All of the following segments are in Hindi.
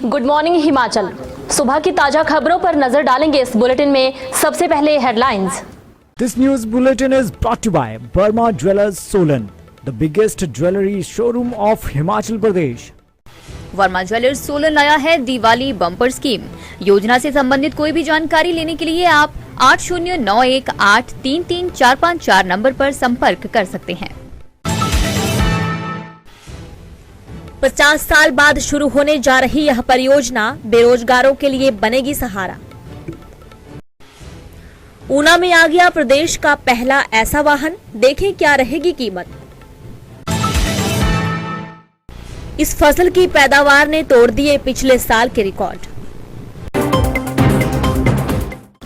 Good morning Himachal. सुबह की ताजा खबरों पर नजर डालेंगे इस बुलेटिन में। सबसे पहले headlines. This news bulletin is brought to you by Burma Jewellers Solan, the biggest jewelry showroom of Himachal Pradesh. Verma jewellers Solan लाया है दिवाली बम्पर स्कीम। योजना से संबंधित कोई भी जानकारी लेने के लिए आप 8091833454 नंबर पर संपर्क कर सकते हैं। 50 साल बाद शुरू होने जा रही यह परियोजना बेरोजगारों के लिए बनेगी सहारा। ऊना में आ गया प्रदेश का पहला ऐसा वाहन, देखें क्या रहेगी कीमत। इस फसल की पैदावार ने तोड़ दिए पिछले साल के रिकॉर्ड।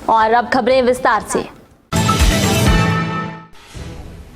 और अब खबरें विस्तार से।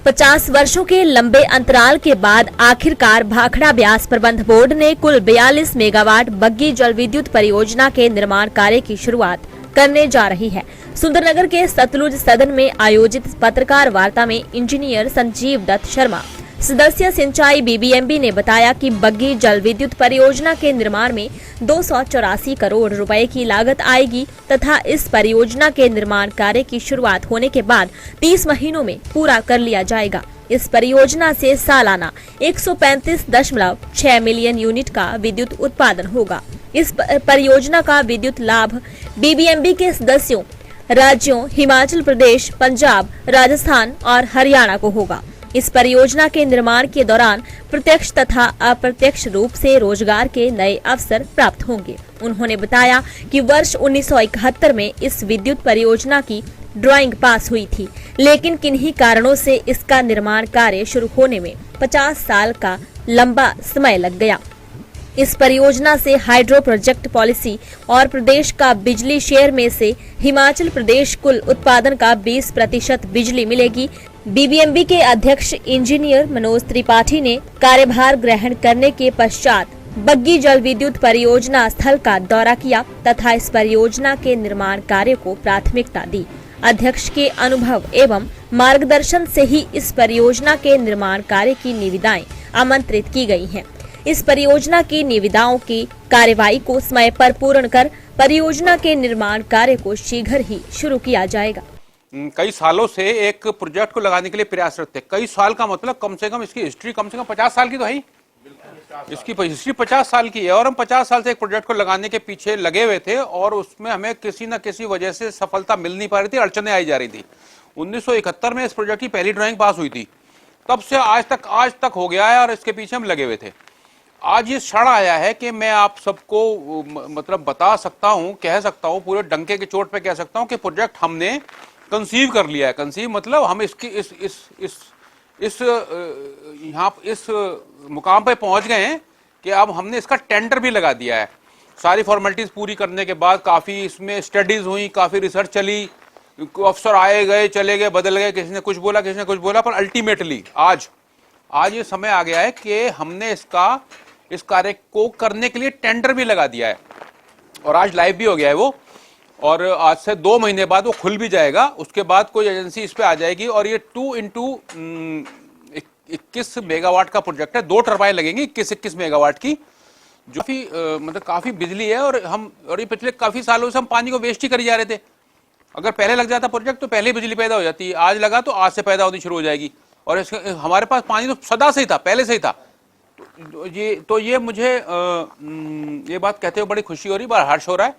50 वर्षों के लंबे अंतराल के बाद आखिरकार भाखड़ा ब्यास प्रबंध बोर्ड ने कुल 42 मेगावाट बग्गी जल विद्युत परियोजना के निर्माण कार्य की शुरुआत करने जा रही है। सुंदरनगर के सतलुज सदन में आयोजित पत्रकार वार्ता में इंजीनियर संजीव दत्त शर्मा, सदस्य सिंचाई बीबीएमबी ने बताया कि बग्गी जल विद्युत परियोजना के निर्माण में 284 करोड़ रुपए की लागत आएगी तथा इस परियोजना के निर्माण कार्य की शुरुआत होने के बाद 30 महीनों में पूरा कर लिया जाएगा। इस परियोजना से सालाना 135.6 मिलियन यूनिट का विद्युत उत्पादन होगा। इस परियोजना का विद्युत लाभ बीबीएमबी के सदस्यों राज्यों हिमाचल प्रदेश, पंजाब, राजस्थान और हरियाणा को होगा। इस परियोजना के निर्माण के दौरान प्रत्यक्ष तथा अप्रत्यक्ष रूप से रोजगार के नए अवसर प्राप्त होंगे। उन्होंने बताया कि वर्ष 1971 में इस विद्युत परियोजना की ड्राइंग पास हुई थी, लेकिन किन्हीं कारणों से इसका निर्माण कार्य शुरू होने में 50 साल का लंबा समय लग गया। इस परियोजना से हाइड्रो प्रोजेक्ट पॉलिसी और प्रदेश का बिजली शेयर में से हिमाचल प्रदेश कुल उत्पादन का 20% बिजली मिलेगी। बीबीएमबी के अध्यक्ष इंजीनियर मनोज त्रिपाठी ने कार्यभार ग्रहण करने के पश्चात बग्गी जल विद्युत परियोजना स्थल का दौरा किया तथा इस परियोजना के निर्माण कार्य को प्राथमिकता दी। अध्यक्ष के अनुभव एवं मार्गदर्शन से ही इस परियोजना के निर्माण कार्य की निविदाएं आमंत्रित की गई हैं। इस परियोजना की निविदाओं की कार्यवाही को समय पर पूर्ण कर परियोजना के निर्माण कार्य को शीघ्र ही शुरू किया जाएगा। कई सालों से एक प्रोजेक्ट को लगाने के लिए प्रयासरत थे। कई साल का मतलब कम से कम इसकी हिस्ट्री कम से कम 50 साल की तो है। इसकी हिस्ट्री 50 साल की है और हम 50 साल से एक प्रोजेक्ट को लगाने के पीछे लगे हुए थे और उसमें हमें किसी न किसी वजह से सफलता मिल नहीं पा रही थी, अड़चनें आई जा रही थी। 1971 में इस प्रोजेक्ट की पहली ड्राइंग पास हुई थी, तब से आज तक हो गया है और इसके पीछे हम लगे हुए थे। आज ये क्षण आया है कि मैं आप सबको मतलब बता सकता हूँ, कह सकता हूँ, पूरे डंके की चोट पे कह सकता हूँ कि प्रोजेक्ट हमने कंसीव कर लिया है। कंसीव मतलब हम इसकी इस मुकाम पे पहुंच गए हैं कि अब हमने इसका टेंडर भी लगा दिया है। सारी फॉर्मेलिटीज पूरी करने के बाद काफ़ी इसमें स्टडीज हुई, काफ़ी रिसर्च चली, अफसर आए गए, चले गए, बदल गए, किसी ने कुछ बोला, किसी ने कुछ बोला, पर अल्टीमेटली आज ये समय आ गया है कि हमने इस कार्य को करने के लिए टेंडर भी लगा दिया है और आज लाइव भी हो गया है वो, और आज से 2 महीने बाद वो खुल भी जाएगा। उसके बाद कोई एजेंसी इस पे आ जाएगी और ये 2x21 मेगावाट का प्रोजेक्ट है। 2 टरबाइन लगेंगी 21 मेगावाट की, जो मतलब काफी बिजली है। और ये पिछले काफी सालों से हम पानी को वेस्ट ही करी जा रहे थे। अगर पहले लग जाता प्रोजेक्ट तो पहले बिजली पैदा हो जाती, आज लगा तो आज से पैदा होनी शुरू हो जाएगी। और हमारे पास पानी तो सदा से ही था, पहले से ही था। तो ये मुझे ये बात कहते हुए बड़ी खुशी हो रही, बड़ा हर्ष हो रहा है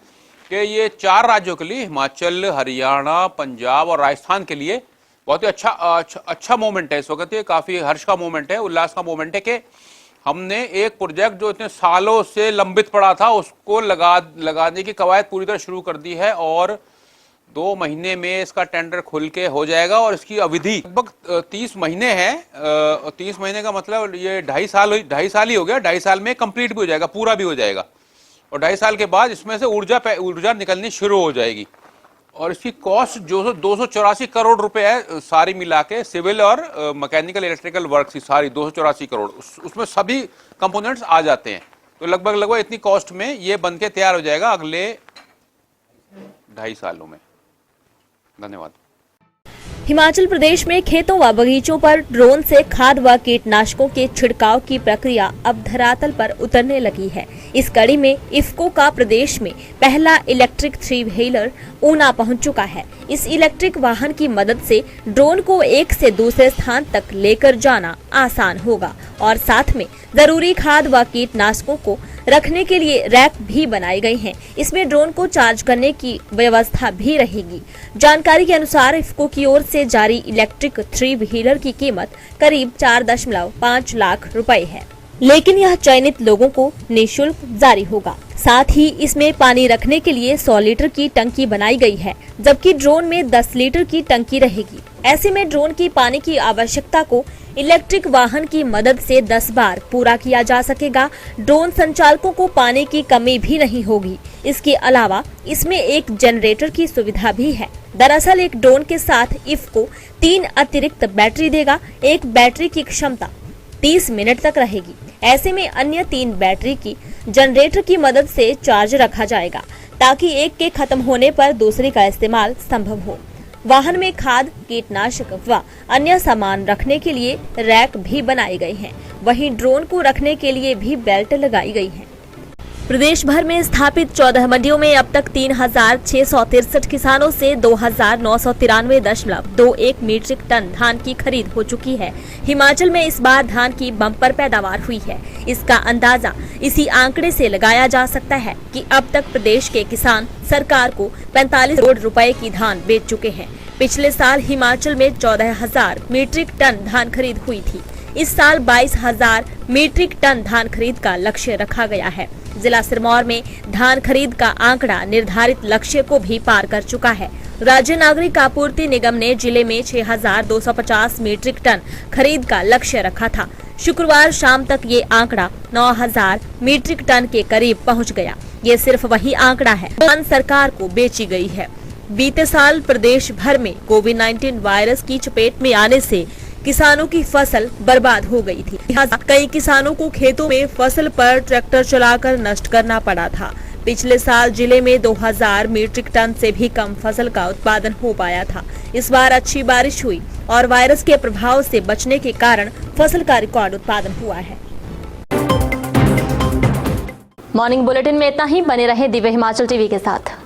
कि ये 4 राज्यों के लिए, हिमाचल, हरियाणा, पंजाब और राजस्थान के लिए बहुत ही अच्छा मोमेंट है इस वक्त। ये काफ़ी हर्ष का मोमेंट है, उल्लास का मोमेंट है कि हमने एक प्रोजेक्ट जो इतने सालों से लंबित पड़ा था उसको लगाने की कवायद पूरी तरह शुरू कर दी है और 2 महीने में इसका टेंडर खुल के हो जाएगा। और इसकी अवधि लगभग 30 महीने है। 30 महीने का मतलब ये 2.5 साल ही हो गया। 2.5 साल में कंप्लीट भी हो जाएगा, पूरा भी हो जाएगा। और 2.5 साल के बाद इसमें से ऊर्जा निकलनी शुरू हो जाएगी। और इसकी कॉस्ट जो 284 करोड़ रुपए है सारी मिला के, सिविल और मैकेनिकल इलेक्ट्रिकल वर्क की सारी 284 करोड़, उसमें सभी कंपोनेंट्स आ जाते हैं। तो लगभग इतनी कॉस्ट में ये बन के तैयार हो जाएगा अगले 2.5 सालों में। धन्यवाद। हिमाचल प्रदेश में खेतों व बगीचों पर ड्रोन से खाद व कीटनाशकों के छिड़काव की प्रक्रिया अब धरातल पर उतरने लगी है। इस कड़ी में इफ्को का प्रदेश में पहला इलेक्ट्रिक 3-व्हीलर ऊना पहुंच चुका है। इस इलेक्ट्रिक वाहन की मदद से ड्रोन को एक से दूसरे स्थान तक लेकर जाना आसान होगा और साथ में जरूरी खाद व कीटनाशकों को रखने के लिए रैक भी बनाई गई हैं। इसमें ड्रोन को चार्ज करने की व्यवस्था भी रहेगी। जानकारी के अनुसार इफ्को की ओर से जारी इलेक्ट्रिक 3-व्हीलर की कीमत करीब 4.5 लाख रुपए है, लेकिन यह चयनित लोगों को निःशुल्क जारी होगा। साथ ही इसमें पानी रखने के लिए 100 लीटर की टंकी बनाई गई है, जबकि ड्रोन में 10 लीटर की टंकी रहेगी। ऐसे में ड्रोन की पानी की आवश्यकता को इलेक्ट्रिक वाहन की मदद से 10 बार पूरा किया जा सकेगा। ड्रोन संचालकों को पानी की कमी भी नहीं होगी। इसके अलावा इसमें एक जनरेटर की सुविधा भी है। दरअसल एक ड्रोन के साथ इफ्को 3 अतिरिक्त बैटरी देगा। एक बैटरी की क्षमता 30 मिनट तक रहेगी। ऐसे में अन्य 3 बैटरी की जनरेटर की मदद से चार्ज रखा जाएगा, ताकि एक के खत्म होने पर दूसरे का इस्तेमाल संभव हो। वाहन में खाद, कीटनाशक व अन्य सामान रखने के लिए रैक भी बनाए गए हैं। वहीं ड्रोन को रखने के लिए भी बेल्ट लगाई गई है। प्रदेश भर में स्थापित 14 मंडियों में अब तक 3,663 किसानों से 2,993.21 मीट्रिक टन धान की खरीद हो चुकी है। हिमाचल में इस बार धान की बम्पर पैदावार हुई है। इसका अंदाजा इसी आंकड़े से लगाया जा सकता है कि अब तक प्रदेश के किसान सरकार को 45 करोड़ रुपए की धान बेच चुके हैं। पिछले साल हिमाचल में 14,000 मीट्रिक टन धान खरीद हुई थी। इस साल 22,000 मीट्रिक टन धान खरीद का लक्ष्य रखा गया है। जिला सिरमौर में धान खरीद का आंकड़ा निर्धारित लक्ष्य को भी पार कर चुका है। राज्य नागरिक आपूर्ति निगम ने जिले में 6,250 मीट्रिक टन खरीद का लक्ष्य रखा था। शुक्रवार शाम तक ये आंकड़ा 9,000 मीट्रिक टन के करीब पहुंच गया। ये सिर्फ वही आंकड़ा है जो सरकार को बेची गई है। बीते साल प्रदेश भर में कोविड-19 वायरस की चपेट में आने से किसानों की फसल बर्बाद हो गई थी। लिहाजा कई किसानों को खेतों में फसल पर ट्रैक्टर चलाकर नष्ट करना पड़ा था। पिछले साल जिले में 2,000 मीट्रिक टन से भी कम फसल का उत्पादन हो पाया था। इस बार अच्छी बारिश हुई और वायरस के प्रभाव से बचने के कारण फसल का रिकॉर्ड उत्पादन हुआ है। मॉर्निंग बुलेटिन में इतना ही। बने रहें दिव्य हिमाचल टीवी के साथ।